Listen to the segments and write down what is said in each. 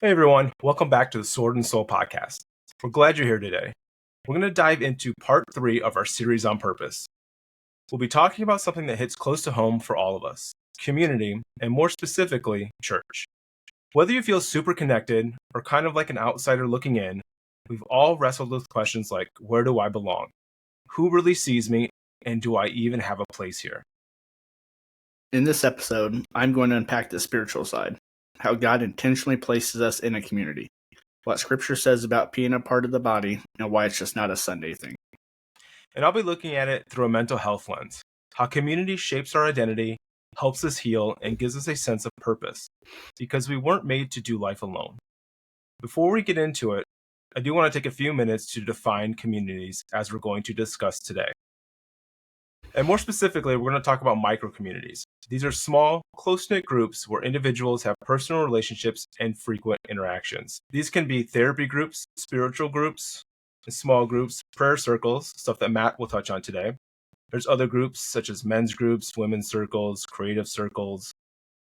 Hey everyone, welcome back to the Sword and Soul podcast. We're glad you're here today. We're going to dive into part 3 of our series on purpose. We'll be talking about something that hits close to home for all of us, community, and more specifically, church. Whether you feel super connected or kind of like an outsider looking in, we've all wrestled with questions like, where do I belong? Who really sees me? And do I even have a place here? In this episode, I'm going to unpack the spiritual side, how God intentionally places us in a community, what Scripture says about being a part of the body, and why it's just not a Sunday thing. And I'll be looking at it through a mental health lens, how community shapes our identity, helps us heal, and gives us a sense of purpose, because we weren't made to do life alone. Before we get into it, I do want to take a few minutes to define communities as we're going to discuss today. And more specifically, we're going to talk about micro-communities. These are small, close-knit groups where individuals have personal relationships and frequent interactions. These can be therapy groups, spiritual groups, small groups, prayer circles, stuff that Matt will touch on today. There's other groups such as men's groups, women's circles, creative circles,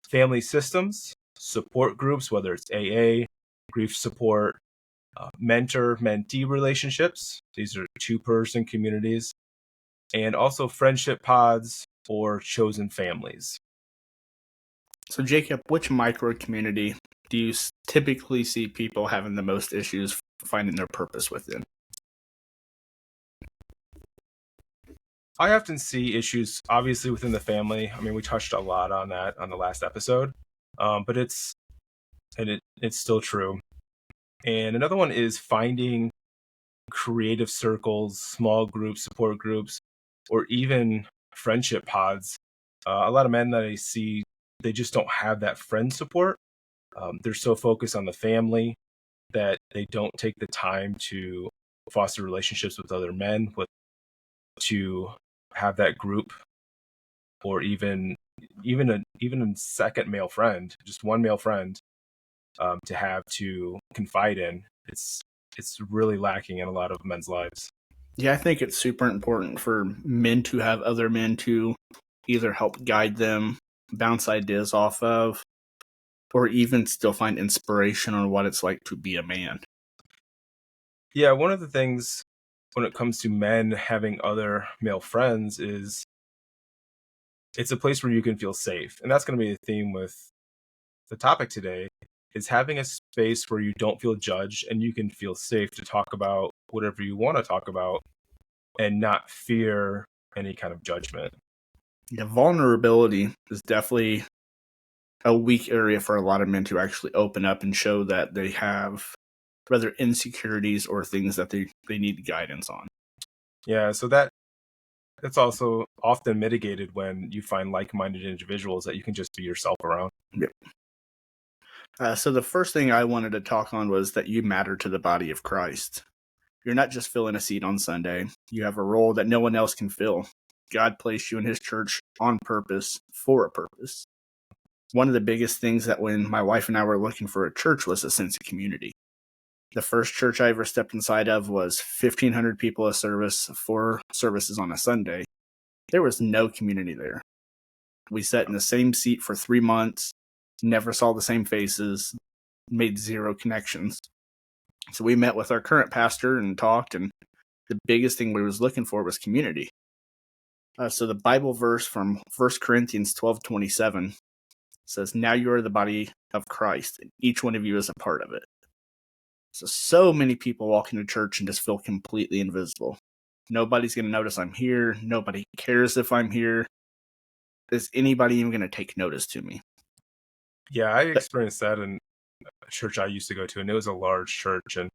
family systems, support groups, whether it's AA, grief support, mentor-mentee relationships. These are two-person communities. And also friendship pods or chosen families. So, Jacob, which micro community do you typically see people having the most issues finding their purpose within? I often see issues, obviously, within the family. I mean, we touched a lot on that on the last episode, but it's still true. And another one is finding creative circles, small groups, support groups, or even friendship pods. A lot of men that I see, they just don't have that friend support. They're so focused on the family that they don't take the time to foster relationships with other men, to have that group, or even a second male friend, just one male friend, to have to confide in. It's really lacking in a lot of men's lives. Yeah, I think it's super important for men to have other men to either help guide them, bounce ideas off of, or even still find inspiration on what it's like to be a man. Yeah, one of the things when it comes to men having other male friends is it's a place where you can feel safe. And that's going to be the theme with the topic today, is having a space where you don't feel judged and you can feel safe to talk about whatever you want to talk about and not fear any kind of judgment. Yeah, vulnerability is definitely a weak area for a lot of men to actually open up and show that they have whether insecurities or things that they need guidance on. Yeah, so that's also often mitigated when you find like-minded individuals that you can just be yourself around. Yep. So the first thing I wanted to talk on was that you matter to the body of Christ. You're not just filling a seat on Sunday. You have a role that no one else can fill. God placed you in his church on purpose, for a purpose. One of the biggest things that when my wife and I were looking for a church was a sense of community. The first church I ever stepped inside of was 1,500 people a service, 4 services on a Sunday. There was no community there. We sat in the same seat for 3 months, never saw the same faces, made 0 connections. So we met with our current pastor and talked, and the biggest thing we was looking for was community. So the Bible verse from 1 Corinthians 12:27 says, "Now you are the body of Christ, and each one of you is a part of it." So many people walk into church and just feel completely invisible. Nobody's going to notice I'm here. Nobody cares if I'm here. Is anybody even going to take notice to me? Yeah, I experienced that in a church I used to go to, and it was a large church, and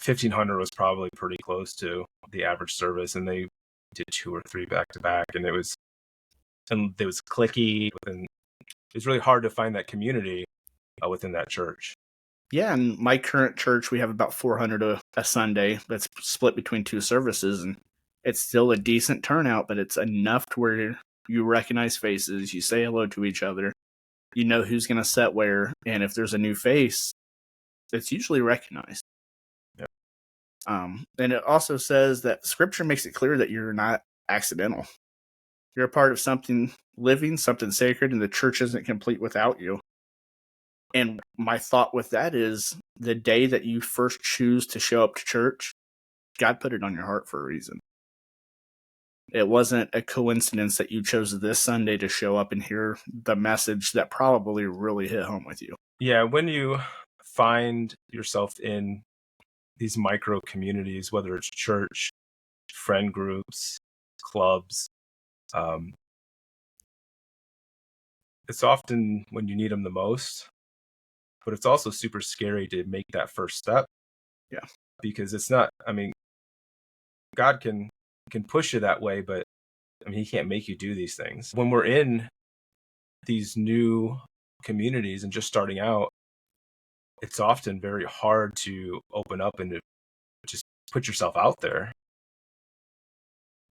1,500 was probably pretty close to the average service, and they did 2 or 3 back to back, and it was cliquey, and it was really hard to find that community within that church. Yeah, in my current church, we have about 400 a Sunday that's split between 2 services, and it's still a decent turnout, but it's enough to where you recognize faces, you say hello to each other, you know who's going to sit where, and if there's a new face, it's usually recognized. Yep. And it also says that Scripture makes it clear that you're not accidental. You're a part of something living, something sacred, and the church isn't complete without you. And my thought with that is the day that you first choose to show up to church, God put it on your heart for a reason. It wasn't a coincidence that you chose this Sunday to show up and hear the message that probably really hit home with you. Yeah, when you find yourself in these micro communities, whether it's church, friend groups, clubs, it's often when you need them the most, but it's also super scary to make that first step. Yeah. Because it's not, I mean, God can push you that way, but I mean, he can't make you do these things. When we're in these new communities and just starting out, it's often very hard to open up and to just put yourself out there.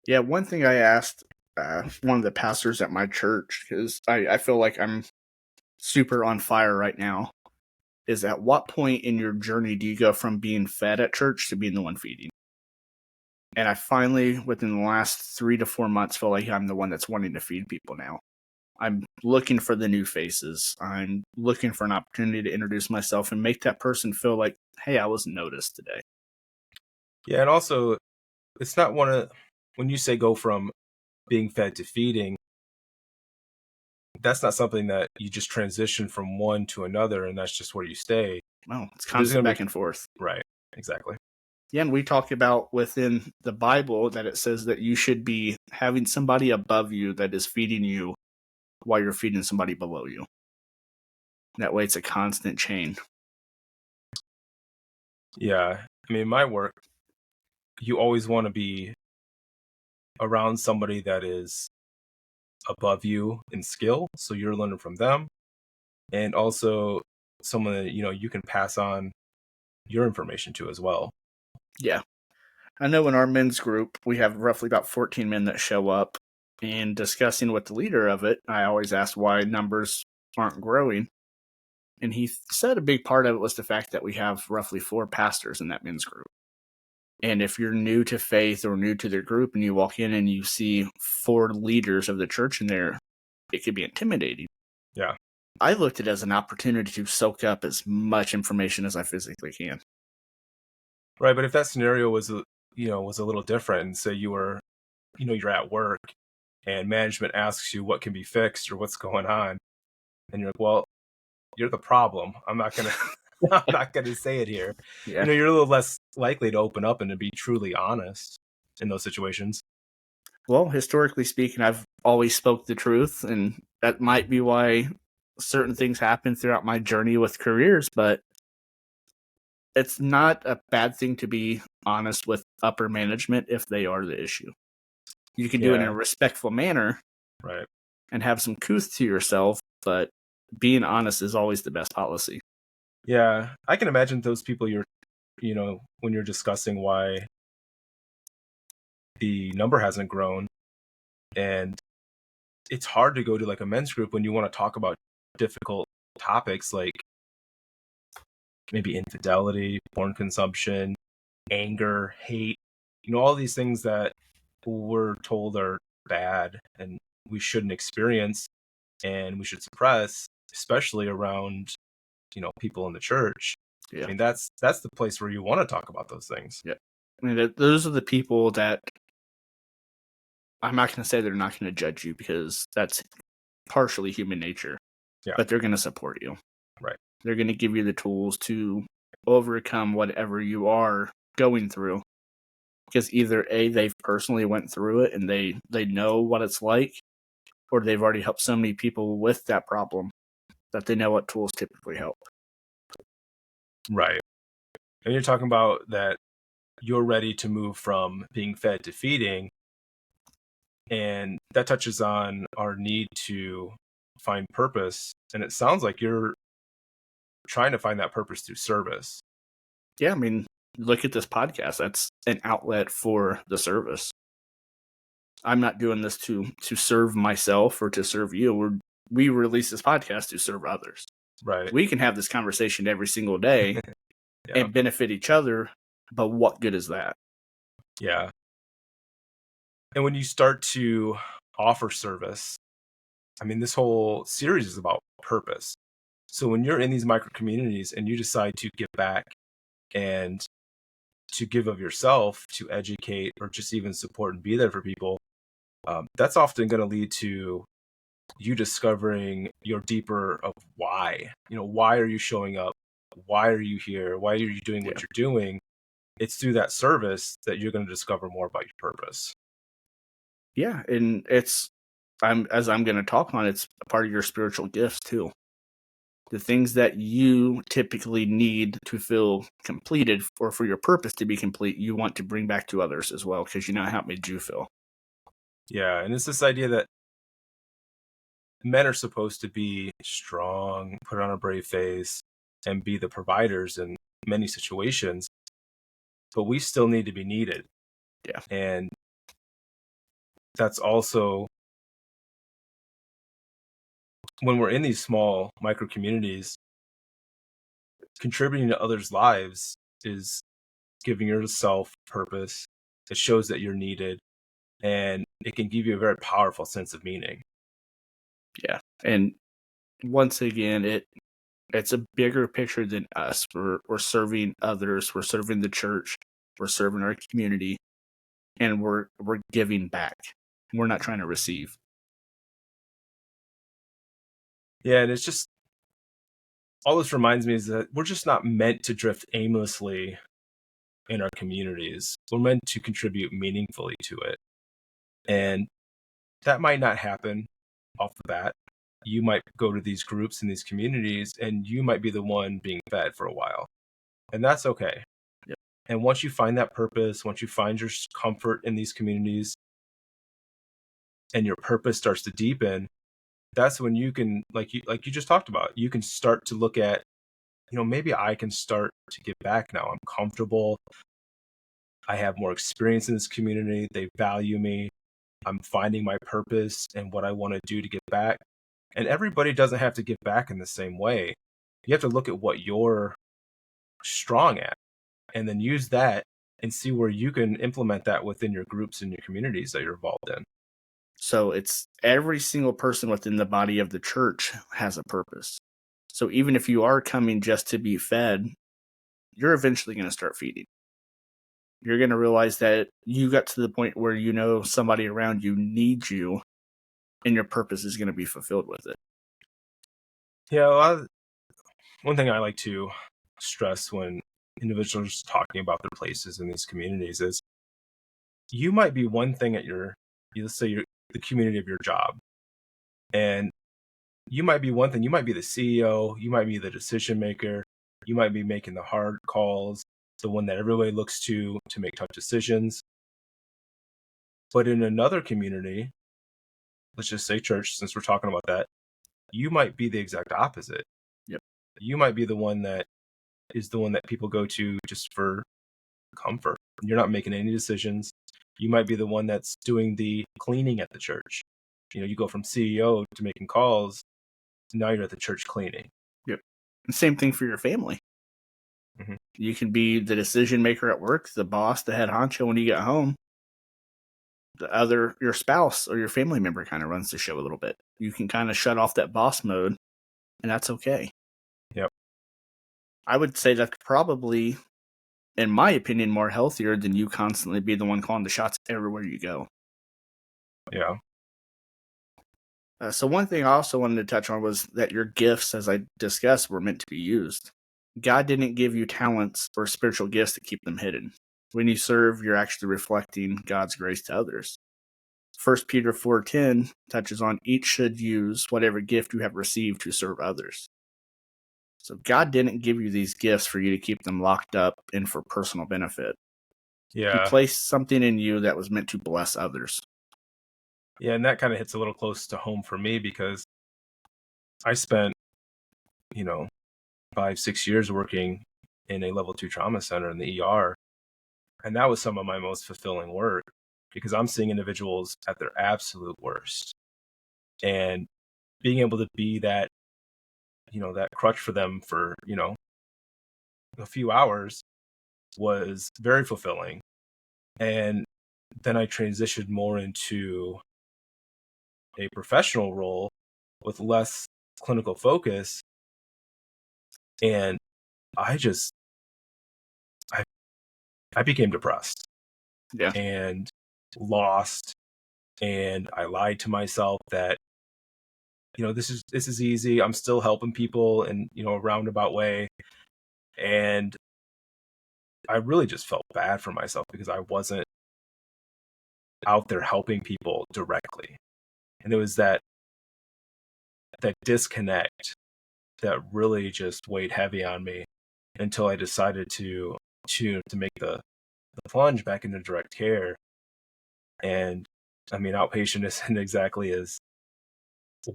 Yeah, one thing I asked one of the pastors at my church, because I feel like I'm super on fire right now, is at what point in your journey do you go from being fed at church to being the one feeding? And I finally, within the last 3 to 4 months, feel like I'm the one that's wanting to feed people now. I'm looking for the new faces. I'm looking for an opportunity to introduce myself and make that person feel like, hey, I was noticed today. Yeah, and also, it's not when you say go from being fed to feeding, that's not something that you just transition from one to another and that's just where you stay. Well, it's There's constant gonna back be and forth. right, exactly. Yeah, and we talk about within the Bible that it says that you should be having somebody above you that is feeding you while you're feeding somebody below you. That way it's a constant chain. Yeah, I mean, my work, you always want to be around somebody that is above you in skill, so you're learning from them, and also someone that you can pass on your information to as well. Yeah. I know in our men's group, we have roughly about 14 men that show up. And discussing with the leader of it, I always ask why numbers aren't growing. And he said a big part of it was the fact that we have roughly 4 pastors in that men's group. And if you're new to faith or new to their group and you walk in and you see 4 leaders of the church in there, it could be intimidating. Yeah. I looked at it as an opportunity to soak up as much information as I physically can. Right, but if that scenario was a little different, and say you're at work and management asks you what can be fixed or what's going on, and you're like, well, you're the problem. I'm not gonna I'm not gonna say it here. Yeah. You're a little less likely to open up and to be truly honest in those situations. Well, historically speaking, I've always spoke the truth, and that might be why certain things happen throughout my journey with careers, but it's not a bad thing to be honest with upper management if they are the issue. You can do it in Yeah. a respectful manner Right. and have some couth to yourself, but being honest is always the best policy. Yeah, I can imagine those people when you're discussing why the number hasn't grown, and it's hard to go to like a men's group when you want to talk about difficult topics like maybe infidelity, porn consumption, anger, hate, all these things that we're told are bad and we shouldn't experience and we should suppress, especially around, people in the church. Yeah. I mean, that's the place where you want to talk about those things. Yeah. I mean, those are the people that I'm not going to say they're not going to judge you because that's partially human nature. Yeah. But they're going to support you. Right. They're going to give you the tools to overcome whatever you are going through. Because either A, they've personally went through it and they know what it's like, or they've already helped so many people with that problem that they know what tools typically help. Right. And you're talking about that you're ready to move from being fed to feeding, and that touches on our need to find purpose. And it sounds like you're trying to find that purpose through service. Yeah, I mean, look at this podcast. That's an outlet for the service. I'm not doing this to serve myself or to serve you. We release this podcast to serve others. Right. We can have this conversation every single day Yeah. and benefit each other, but what good is that? Yeah. And when you start to offer service, I mean, this whole series is about purpose. So when you're in these micro communities and you decide to give back and to give of yourself to educate or just even support and be there for people, that's often going to lead to you discovering your deeper of why. Why are you showing up? Why are you here? Why are you doing what Yeah. you're doing? It's through that service that you're going to discover more about your purpose. Yeah, and I'm going to talk on, it's a part of your spiritual gifts too. The things that you typically need to feel completed or for your purpose to be complete, you want to bring back to others as well, because you know how it made you feel. Yeah, and it's this idea that men are supposed to be strong, put on a brave face, and be the providers in many situations, but we still need to be needed. Yeah. And that's also when we're in these small micro communities, contributing to others' lives is giving yourself purpose. It shows that you're needed, and it can give you a very powerful sense of meaning. Yeah. And once again, it's a bigger picture than us. We're serving others, we're serving the church, we're serving our community, and we're giving back. We're not trying to receive. Yeah, and it's just all this reminds me is that we're just not meant to drift aimlessly in our communities. We're meant to contribute meaningfully to it. And that might not happen off the bat. You might go to these groups and these communities, and you might be the one being fed for a while. And that's okay. Yep. And once you find that purpose, once you find your comfort in these communities and your purpose starts to deepen, that's when you can, like you just talked about, you can start to look at, maybe I can start to give back now. I'm comfortable. I have more experience in this community. They value me. I'm finding my purpose and what I want to do to give back. And everybody doesn't have to give back in the same way. You have to look at what you're strong at and then use that and see where you can implement that within your groups and your communities that you're involved in. So it's every single person within the body of the church has a purpose. So even if you are coming just to be fed, you're eventually going to start feeding. You're going to realize that you got to the point where you know somebody around you needs you, and your purpose is going to be fulfilled with it. Yeah, one thing I like to stress when individuals are talking about their places in these communities is you might be one thing at let's say the community of your job, and you might be one thing. You might be the CEO, you might be the decision maker, you might be making the hard calls, the one that everybody looks to make tough decisions. But in another community, let's just say church, since we're talking about that, you might be the exact opposite. Yep. You might be the one that is the one that people go to just for comfort. You're not making any decisions. You might be the one that's doing the cleaning at the church. You go from CEO to making calls. Now you're at the church cleaning. Yep. And same thing for your family. Mm-hmm. You can be the decision maker at work, the boss, the head honcho when you get home. Your spouse or your family member kind of runs the show a little bit. You can kind of shut off that boss mode, and that's okay. Yep. I would say that's probably, in my opinion, more healthier than you constantly be the one calling the shots everywhere you go. Yeah. So one thing I also wanted to touch on was that your gifts, as I discussed, were meant to be used. God didn't give you talents or spiritual gifts to keep them hidden. When you serve, you're actually reflecting God's grace to others. 1 Peter 4:10 touches on each should use whatever gift you have received to serve others. So God didn't give you these gifts for you to keep them locked up and for personal benefit. He Yeah. placed something in you that was meant to bless others. Yeah. And that kind of hits a little close to home for me because I spent, 5-6 years working in a level 2 trauma center in the ER. And that was some of my most fulfilling work because I'm seeing individuals at their absolute worst. And being able to be that, that crutch for them for, a few hours was very fulfilling. And then I transitioned more into a professional role with less clinical focus. And I I became depressed Yeah. and lost, and I lied to myself that, this is easy. I'm still helping people in, a roundabout way. And I really just felt bad for myself because I wasn't out there helping people directly. And it was that disconnect that really just weighed heavy on me until I decided to make the plunge back into direct care. And I mean, outpatient isn't exactly as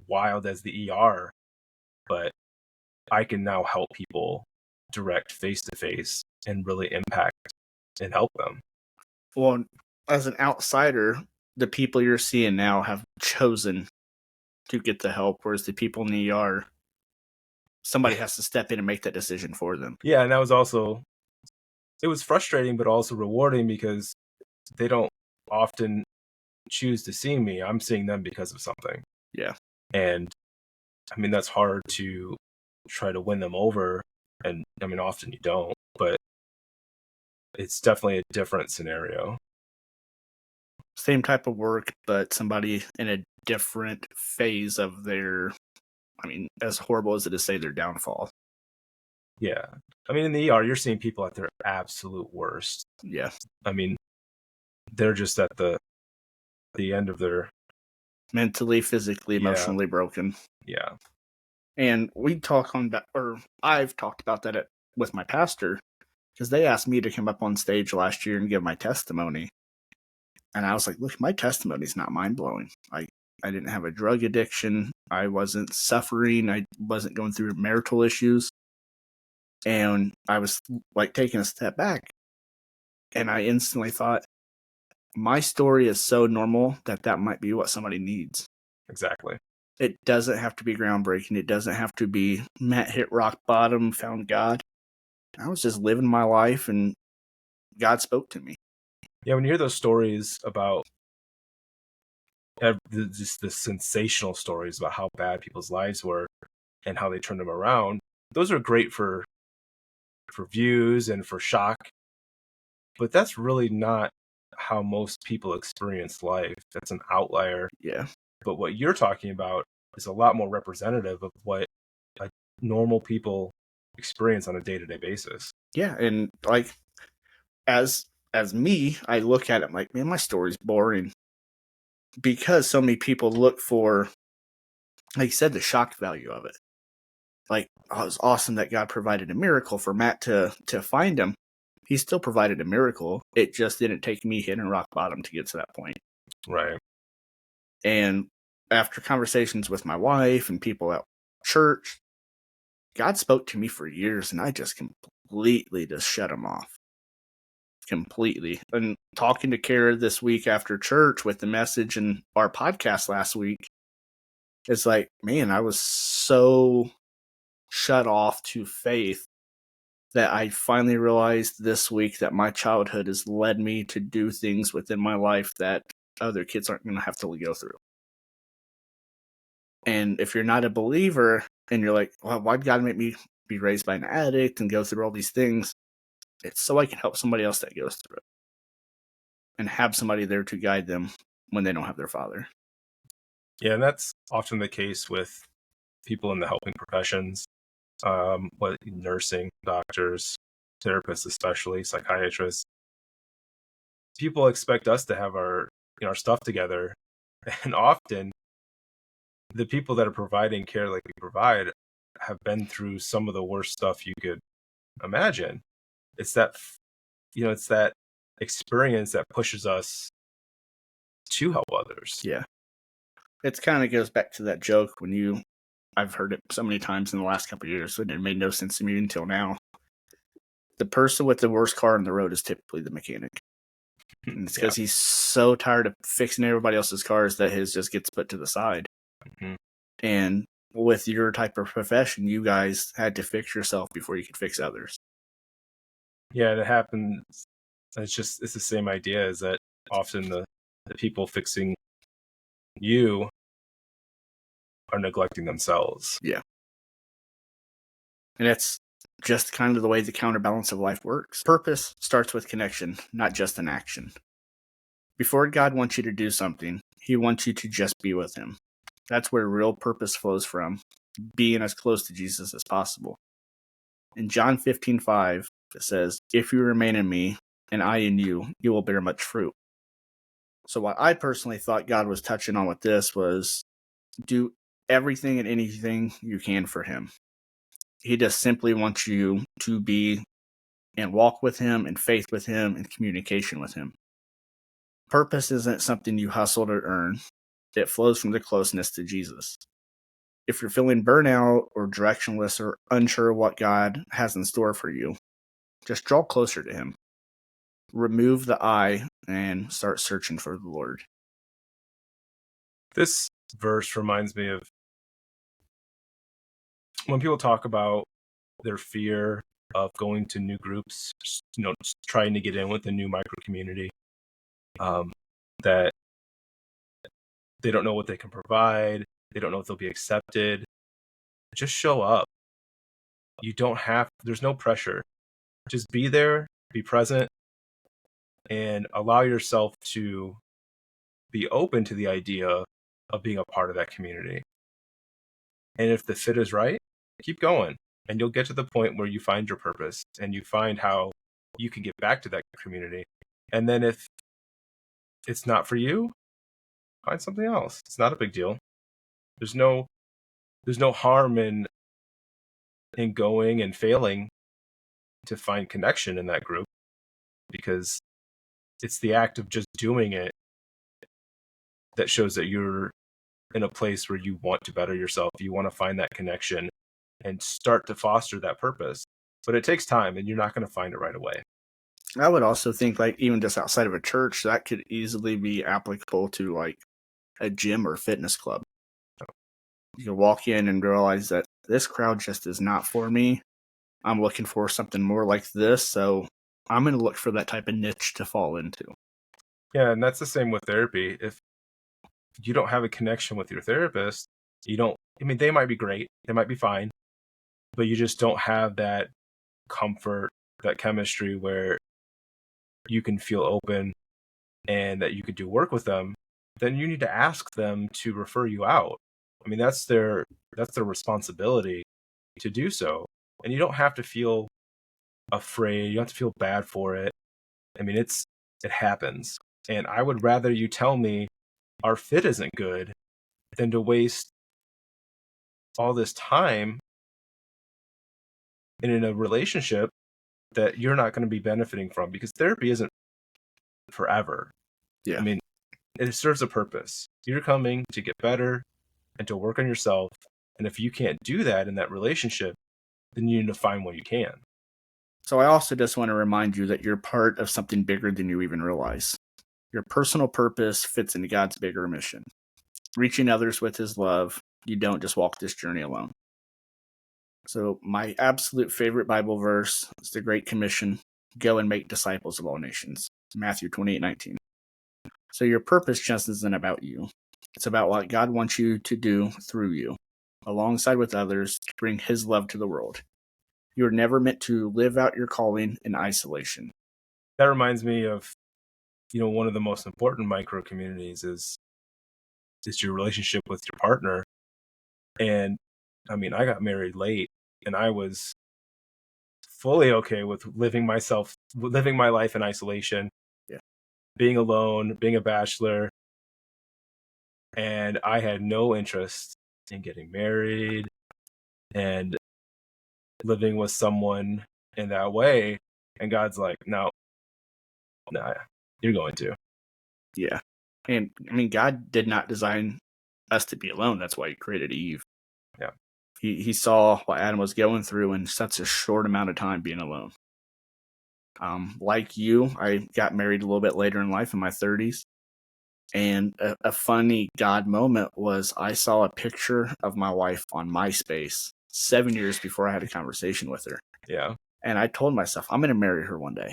wild as the ER, but I can now help people direct face to face and really impact and help them. Well, as an outsider, the people you're seeing now have chosen to get the help, whereas the people in the ER, somebody has to step in and make that decision for them. Yeah, and it was frustrating, but also rewarding because they don't often choose to see me. I'm seeing them because of something. Yeah. And I mean, that's hard to try to win them over. And I mean, often you don't, but it's definitely a different scenario. Same type of work, but somebody in a different phase of their, as horrible as it is to say, their downfall. Yeah. I mean, in the ER, you're seeing people at their absolute worst. Yeah. I mean, they're just at the end of their mentally, physically, emotionally broken. Yeah. And we talk on that, or I've talked about that with my pastor, because they asked me to come up on stage last year and give my testimony. And I was like, look, my testimony's not mind-blowing. I didn't have a drug addiction. I wasn't suffering. I wasn't going through marital issues. And I was like taking a step back. And I instantly thought, my story is so normal that might be what somebody needs. Exactly. It doesn't have to be groundbreaking. It doesn't have to be Matt hit rock bottom, found God. I was just living my life and God spoke to me. Yeah, when you hear those stories about just the sensational stories about how bad people's lives were and how they turned them around, those are great for views and for shock. But that's really not how most people experience life. That's an outlier. Yeah. But what you're talking about is a lot more representative of what normal people experience on a day-to-day basis. Yeah, and like as me, I look at it like, man, my story's boring. Because so many people look for, like you said, the shock value of it. Like, oh, it was awesome that God provided a miracle for Matt to find him. He still provided a miracle. It just didn't take me hitting rock bottom to get to that point. Right. And after conversations with my wife and people at church, God spoke to me for years, and I just completely just shut him off. Completely. And talking to Kara this week after church with the message and our podcast last week, it's like, man, I was so shut off to faith that I finally realized this week that my childhood has led me to do things within my life that other kids aren't going to have to go through. And if you're not a believer and you're like, well, why'd God make me be raised by an addict and go through all these things? It's so I can help somebody else that goes through it and have somebody there to guide them when they don't have their father. Yeah, and that's often the case with people in the helping professions, nursing, doctors, therapists, especially psychiatrists. People expect us to have our stuff together, and often the people that are providing care like we provide have been through some of the worst stuff you could imagine. It's that experience that pushes us to help others. Yeah. It kind of goes back to that joke I've heard it so many times in the last couple of years, and it made no sense to me until now. The person with the worst car on the road is typically the mechanic. And it's because he's so tired of fixing everybody else's cars that his just gets put to the side. Mm-hmm. And with your type of profession, you guys had to fix yourself before you could fix others. Yeah, and it happens. It's the same idea, is that often the people fixing you are neglecting themselves. Yeah. And just kind of the way the counterbalance of life works. Purpose starts with connection, not just an action. Before God wants you to do something, he wants you to just be with him. That's where real purpose flows from, being as close to Jesus as possible. In John 15:5, it says, "If you remain in me and I in you, you will bear much fruit." So what I personally thought God was touching on with this was do everything and anything you can for him. He just simply wants you to be and walk with him and faith with him and communication with him. Purpose isn't something you hustle to earn. It flows from the closeness to Jesus. If you're feeling burnout or directionless or unsure what God has in store for you, just draw closer to him. Remove the I and start searching for the Lord. This verse reminds me of when people talk about their fear of going to new groups, trying to get in with a new micro community, that they don't know what they can provide. They don't know if they'll be accepted. Just show up. There's no pressure. Just be there, be present, and allow yourself to be open to the idea of being a part of that community. And if the fit is right, keep going. And you'll get to the point where you find your purpose and you find how you can get back to that community. And then if it's not for you, find something else. It's not a big deal. There's no harm in going and failing to find connection in that group, because it's the act of just doing it that shows that you're in a place where you want to better yourself. You want to find that connection and start to foster that purpose. But it takes time, and you're not going to find it right away. I would also think, like, even just outside of a church, that could easily be applicable to, like, a gym or fitness club. You can walk in and realize that this crowd just is not for me. I'm looking for something more like this, so I'm going to look for that type of niche to fall into. Yeah, and that's the same with therapy. If you don't have a connection with your therapist, they might be great, they might be fine, but you just don't have that comfort, that chemistry where you can feel open and that you could do work with them, then you need to ask them to refer you out. I mean, that's their responsibility to do so. And you don't have to feel afraid. You don't have to feel bad for it. I mean, it happens. And I would rather you tell me our fit isn't good than to waste all this time in a relationship that you're not going to be benefiting from, because therapy isn't forever. Yeah. I mean, it serves a purpose. You're coming to get better and to work on yourself. And if you can't do that in that relationship, then you need to find what you can. So I also just want to remind you that you're part of something bigger than you even realize. Your personal purpose fits into God's bigger mission. Reaching others with his love, you don't just walk this journey alone. So my absolute favorite Bible verse is the Great Commission, go and make disciples of all nations, Matthew 28:19. So your purpose just isn't about you. It's about what God wants you to do through you, alongside with others, to bring his love to the world. You are never meant to live out your calling in isolation. That reminds me of, one of the most important micro communities is your relationship with your partner. And I mean, I got married late, and I was fully okay with living my life in isolation, being alone, being a bachelor. And I had no interest in getting married and living with someone in that way. And God's like, no, you're going to. Yeah. And I mean, God did not design us to be alone. That's why he created Eve. Yeah. He saw what Adam was going through in such a short amount of time being alone. Like you, I got married a little bit later in life, in my 30s. And a funny God moment was I saw a picture of my wife on MySpace 7 years before I had a conversation with her. Yeah. And I told myself, I'm going to marry her one day.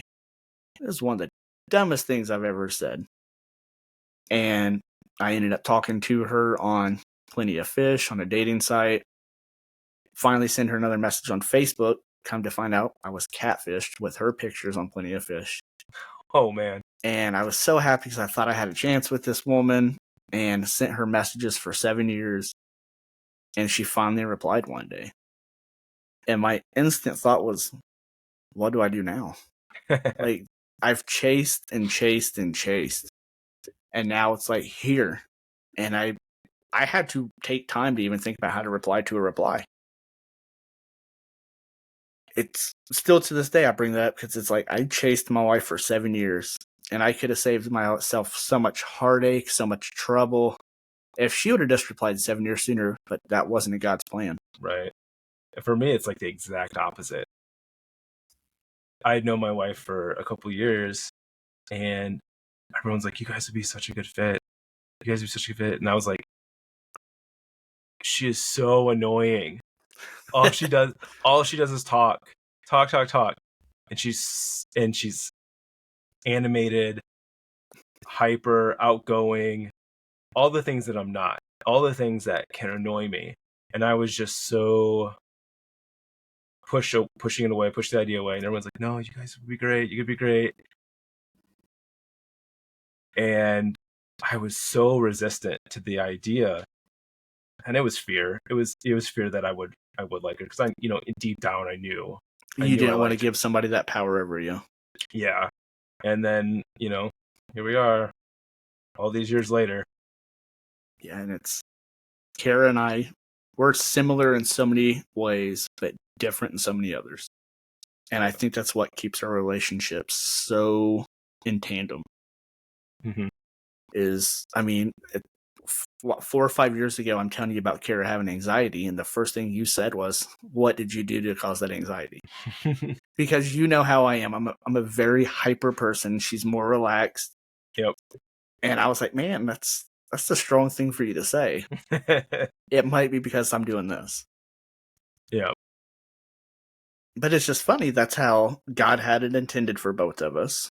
It was one of the dumbest things I've ever said. And I ended up talking to her on Plenty of Fish on a dating site. Finally sent her another message on Facebook, come to find out I was catfished with her pictures on Plenty of Fish. Oh, man. And I was so happy because I thought I had a chance with this woman and sent her messages for 7 years. And she finally replied one day. And my instant thought was, what do I do now? Like, I've chased and chased and chased. And now it's like here. And I had to take time to even think about how to reply to a reply. It's still to this day, I bring that up because it's like I chased my wife for 7 years. And I could have saved myself so much heartache, so much trouble if she would have just replied 7 years sooner, but that wasn't in God's plan. Right. For me, it's like the exact opposite. I had known my wife for a couple years, and everyone's like, you guys would be such a good fit. You guys would be such a good fit. And I was like, she is so annoying. All she does is talk. And she's animated, hyper, outgoing, all the things that I'm not, all the things that can annoy me. And I was just so pushing it away, push the idea away. And everyone's like, no, you guys would be great. You could be great. And I was so resistant to the idea. And it was fear. It was fear that I would like her. Because I, deep down I knew. You didn't want to give somebody that power over you. Yeah. And then, here we are all these years later. Yeah, and it's Kara and I, we're similar in so many ways, but different in so many others. And I think that's what keeps our relationship so in tandem. Mm-hmm. I mean, 4 or 5 years ago, I'm telling you about Kara having anxiety, and the first thing you said was, what did you do to cause that anxiety? Because you know how I am. I'm a very hyper person. She's more relaxed. Yep. And I was like, man, that's a strong thing for you to say. It might be because I'm doing this. Yeah. But it's just funny. That's how God had it intended for both of us,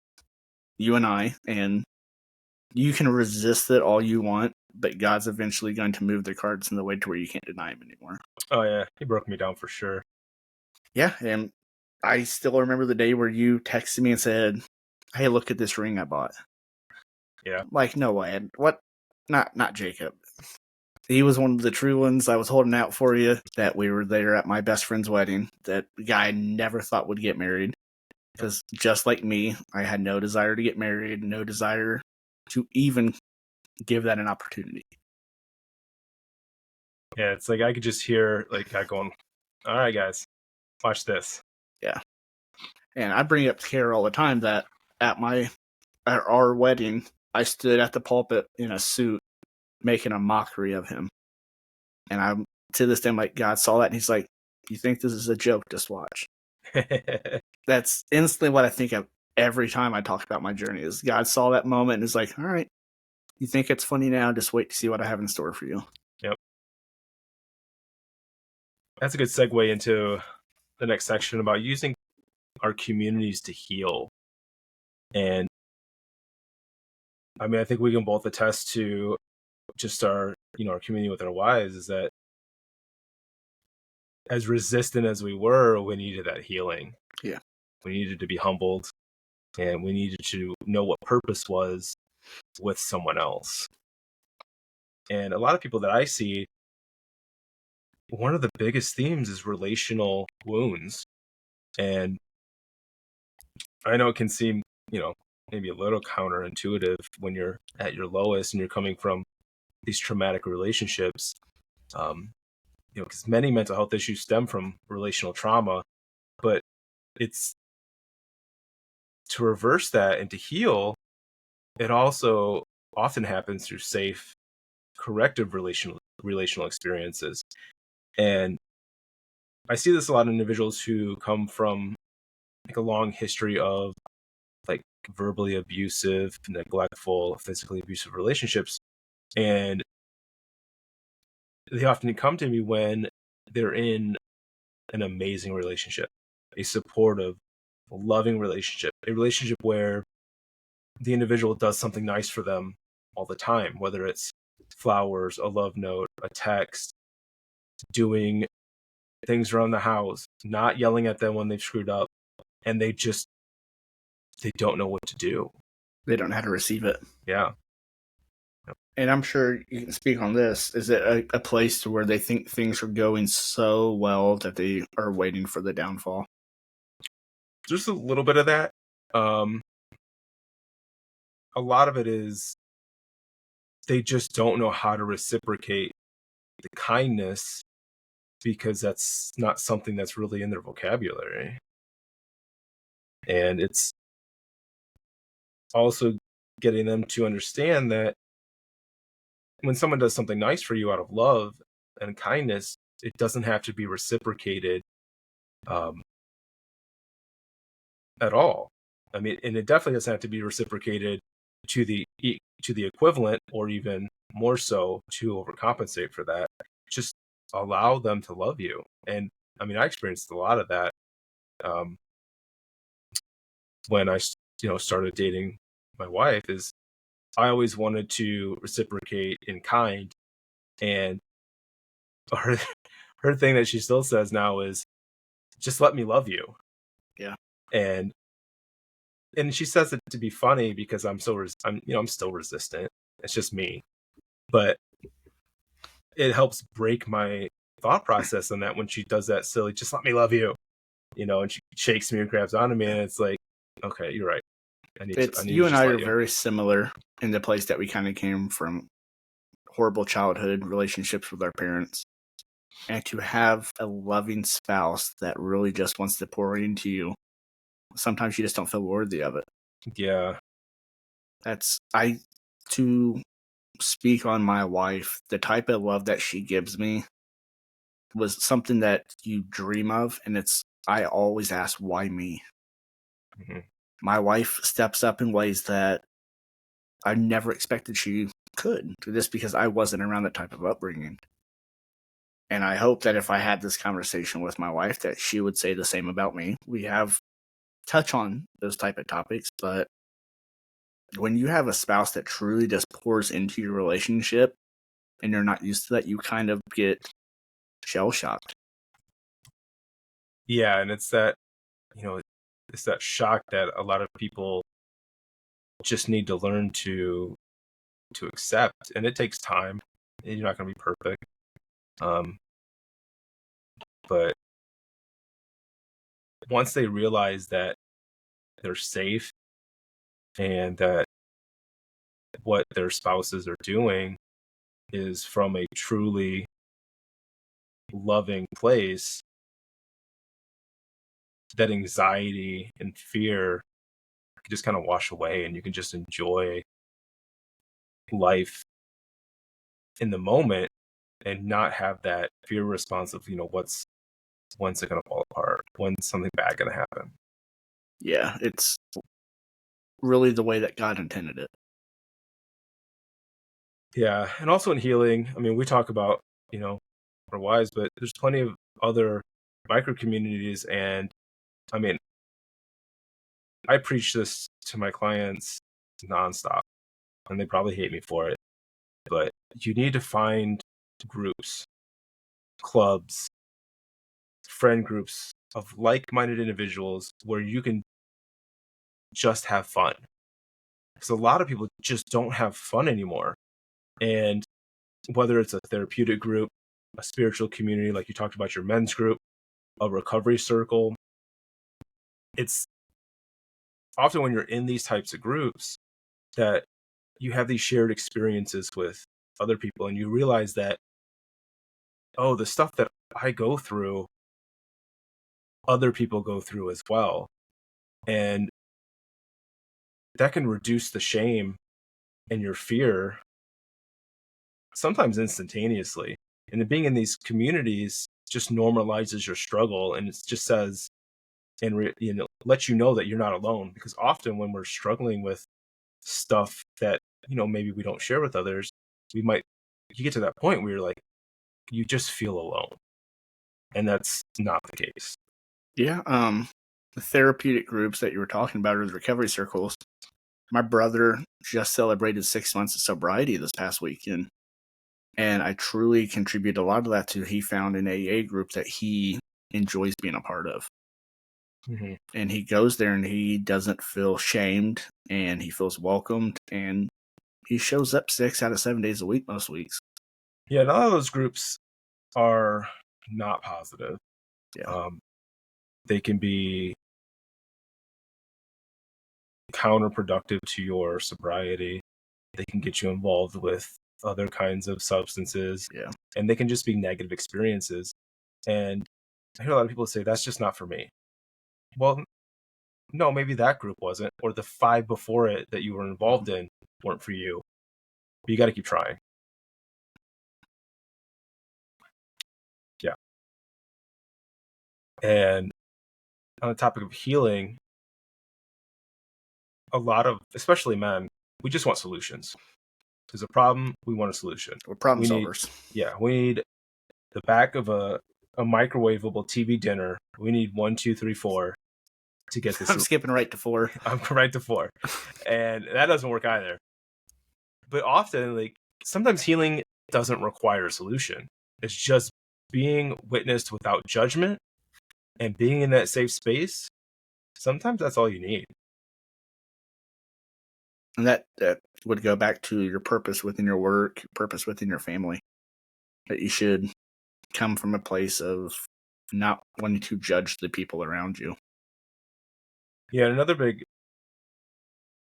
you and I. And you can resist it all you want, but God's eventually going to move the cards in the way to where you can't deny him anymore. Oh, yeah. He broke me down for sure. Yeah. And I still remember the day where you texted me and said, hey, look at this ring I bought. Yeah. Like, no way. What? Not Jacob. He was one of the true ones. I was holding out for you, that we were there at my best friend's wedding, that guy I never thought would get married. Because just like me, I had no desire to get married, no desire to even give that an opportunity. Yeah, it's like I could just hear like God going, all right, guys, watch this. Yeah. And I bring it up to Kara all the time that at our wedding, I stood at the pulpit in a suit making a mockery of him. And I'm to this day, I'm like, God saw that, and he's like, you think this is a joke? Just watch. That's instantly what I think of every time I talk about my journey, is God saw that moment and is like, all right, you think it's funny now? Just wait to see what I have in store for you. Yep. That's a good segue into the next section about using our communities to heal. And I mean, I think we can both attest to just our community with our wives, is that as resistant as we were, we needed that healing. Yeah. We needed to be humbled, and we needed to know what purpose was with someone else. And a lot of people that I see, one of the biggest themes is relational wounds. And I know it can seem, maybe a little counterintuitive when you're at your lowest and you're coming from these traumatic relationships. Because many mental health issues stem from relational trauma, but it's to reverse that and to heal. It also often happens through safe, corrective relational experiences. And I see this a lot in individuals who come from like a long history of like verbally abusive, neglectful, physically abusive relationships. And they often come to me when they're in an amazing relationship, a supportive, loving relationship, a relationship where the individual does something nice for them all the time, whether it's flowers, a love note, a text, doing things around the house, not yelling at them when they've screwed up, and they don't know what to do. They don't know how to receive it. Yeah. And I'm sure you can speak on this. Is it a place to where they think things are going so well that they are waiting for the downfall? There's a little bit of that. A lot of it is they just don't know how to reciprocate the kindness because that's not something that's really in their vocabulary. And it's also getting them to understand that when someone does something nice for you out of love and kindness, it doesn't have to be reciprocated at all. I mean, and it definitely doesn't have to be reciprocated to the equivalent, or even more so to overcompensate for that. Just allow them to love you. And I mean, I experienced a lot of that when I started dating my wife. Is I always wanted to reciprocate in kind, and her thing that she still says now is, just let me love you. Yeah. And she says it to be funny because I'm still resistant. It's just me. But it helps break my thought process on that when she does that silly, just let me love you, and she shakes me and grabs onto me, and it's like, okay, you're right. I need You to and just I let are you. very similar in the place that we kind of came from horrible childhood relationships with our parents. And to have a loving spouse that really just wants to pour into you, sometimes you just don't feel worthy of it. Yeah. To speak on my wife, the type of love that she gives me was something that you dream of, and I always ask, why me? Mm-hmm. My wife steps up in ways that I never expected she could, just because I wasn't around that type of upbringing. And I hope that if I had this conversation with my wife, that she would say the same about me. We have touch on those type of topics, but when you have a spouse that truly just pours into your relationship and you're not used to that, you kind of get shell shocked. Yeah, and it's that, it's that shock that a lot of people just need to learn to accept, and it takes time. You're not going to be perfect. But once they realize that they're safe and that what their spouses are doing is from a truly loving place, that anxiety and fear can just kind of wash away, and you can just enjoy life in the moment and not have that fear response of, when's it going to fall apart? When's something bad going to happen? Yeah, it's really the way that God intended it. Yeah. And also in healing, I mean, we talk about, our wives, but there's plenty of other micro communities. And I mean, I preach this to my clients nonstop, and they probably hate me for it, but you need to find groups, clubs, friend groups of like-minded individuals where you can just have fun. Because a lot of people just don't have fun anymore. And whether it's a therapeutic group, a spiritual community, like you talked about your men's group, a recovery circle, it's often when you're in these types of groups that you have these shared experiences with other people, and you realize that, oh, the stuff that I go through, other people go through as well. And that can reduce the shame and your fear sometimes instantaneously. And then being in these communities just normalizes your struggle, and it just says, and lets you know that you're not alone. Because often when we're struggling with stuff that maybe we don't share with others, you get to that point where you're like, you just feel alone, and that's not the case. Yeah, the therapeutic groups that you were talking about, or the recovery circles. My brother just celebrated 6 months of sobriety this past weekend, and I truly contribute a lot of that to he found an AA group that he enjoys being a part of. Mm-hmm. And he goes there and he doesn't feel shamed, and he feels welcomed, and he shows up 6 out of 7 days a week most weeks. Yeah, none of those groups are not positive. Yeah. They can be counterproductive to your sobriety. They can get you involved with other kinds of substances. Yeah. And they can just be negative experiences. And I hear a lot of people say, that's just not for me. Well, no, maybe that group wasn't, or the 5 before it that you were involved in weren't for you. But you got to keep trying. Yeah. And on the topic of healing, a lot of, especially men, we just want solutions. There's a problem, we want a solution. We're problem We need, solvers. yeah, we need the back of a microwavable TV dinner. We need 1, 2, 3, 4 to get this. I'm skipping right to 4. I'm right to 4, and that doesn't work either. But often, like, sometimes healing doesn't require a solution. It's just being witnessed without judgment and being in that safe space. Sometimes that's all you need. And that would go back to your purpose within your work, purpose within your family. That you should come from a place of not wanting to judge the people around you. Yeah, another big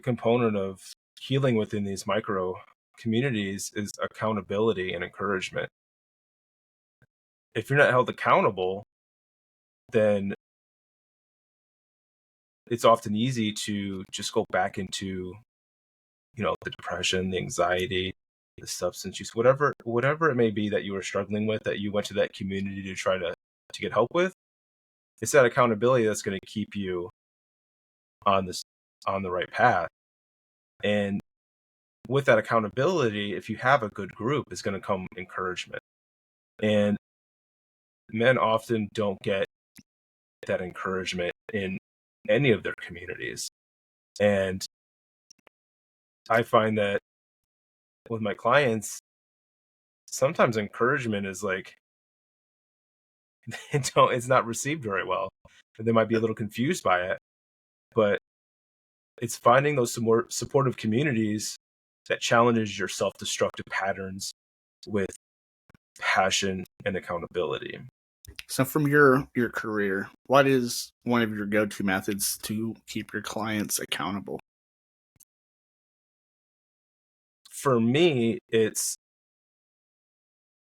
component of healing within these micro communities is accountability and encouragement. If you're not held accountable, then it's often easy to just go back into, the depression, the anxiety, the substance use, whatever it may be that you were struggling with, that you went to that community to try to get help with. It's that accountability that's going to keep you on the right path. And with that accountability, if you have a good group, it's going to come encouragement. And men often don't get that encouragement in any of their communities. And I find that with my clients, sometimes encouragement is like, it's not received very well. They might be a little confused by it, but it's finding those supportive communities that challenges your self-destructive patterns with passion and accountability. So from your career, what is one of your go-to methods to keep your clients accountable? For me, it's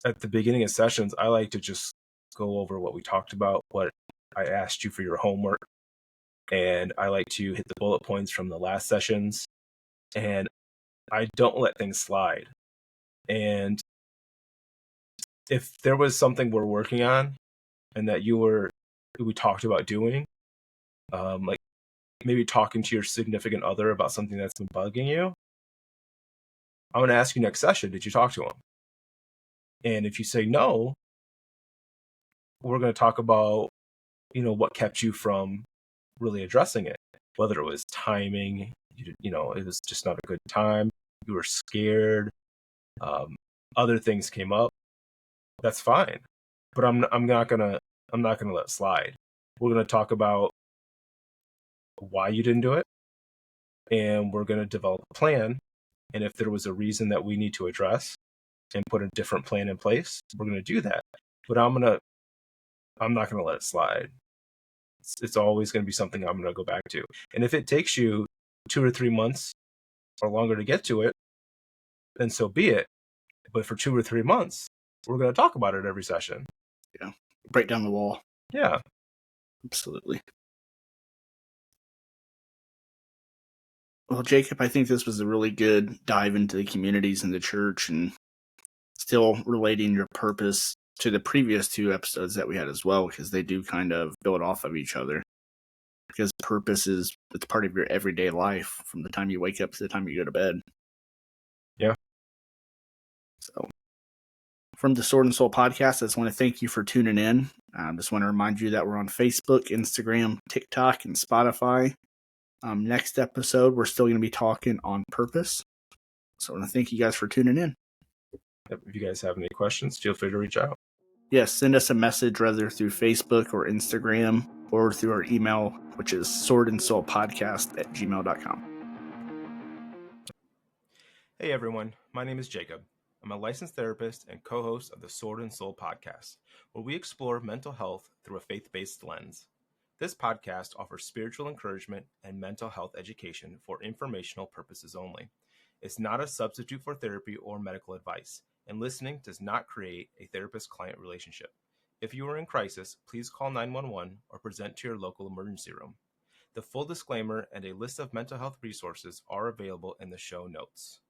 at the beginning of sessions, I like to just go over what we talked about, what I asked you for your homework. And I like to hit the bullet points from the last sessions. And I don't let things slide. And if there was something we're working on and that we talked about doing, like maybe talking to your significant other about something that's been bugging you, I'm going to ask you next session, did you talk to them? And if you say no, we're going to talk about, what kept you from really addressing it, whether it was timing, it was just not a good time, you were scared, other things came up. That's fine, but I'm not gonna let it slide. We're gonna talk about why you didn't do it, and we're gonna develop a plan. And if there was a reason that we need to address and put a different plan in place, we're gonna do that. But I'm not gonna let it slide. It's always gonna be something I'm gonna go back to. And if it takes you 2 or 3 months or longer to get to it, then so be it. But for 2 or 3 months, we're gonna talk about it every session. Yeah, break down the wall. Yeah, absolutely. Well, Jacob, I think this was a really good dive into the communities in the church, and still relating your purpose to the previous 2 episodes that we had as well, because they do kind of build off of each other. Because purpose it's part of your everyday life from the time you wake up to the time you go to bed. Yeah. So, from the Sword and Soul podcast, I just want to thank you for tuning in. I just want to remind you that we're on Facebook, Instagram, TikTok, and Spotify. Next episode, we're still going to be talking on purpose. So I want to thank you guys for tuning in. If you guys have any questions, feel free to reach out. Yes, send us a message rather through Facebook or Instagram or through our email, which is swordandsoulpodcast@gmail.com. Hey everyone, my name is Jacob. I'm a licensed therapist and co-host of the Sword and Soul podcast, where we explore mental health through a faith-based lens. This podcast offers spiritual encouragement and mental health education for informational purposes only. It's not a substitute for therapy or medical advice, and listening does not create a therapist-client relationship. If you are in crisis, please call 911 or present to your local emergency room. The full disclaimer and a list of mental health resources are available in the show notes.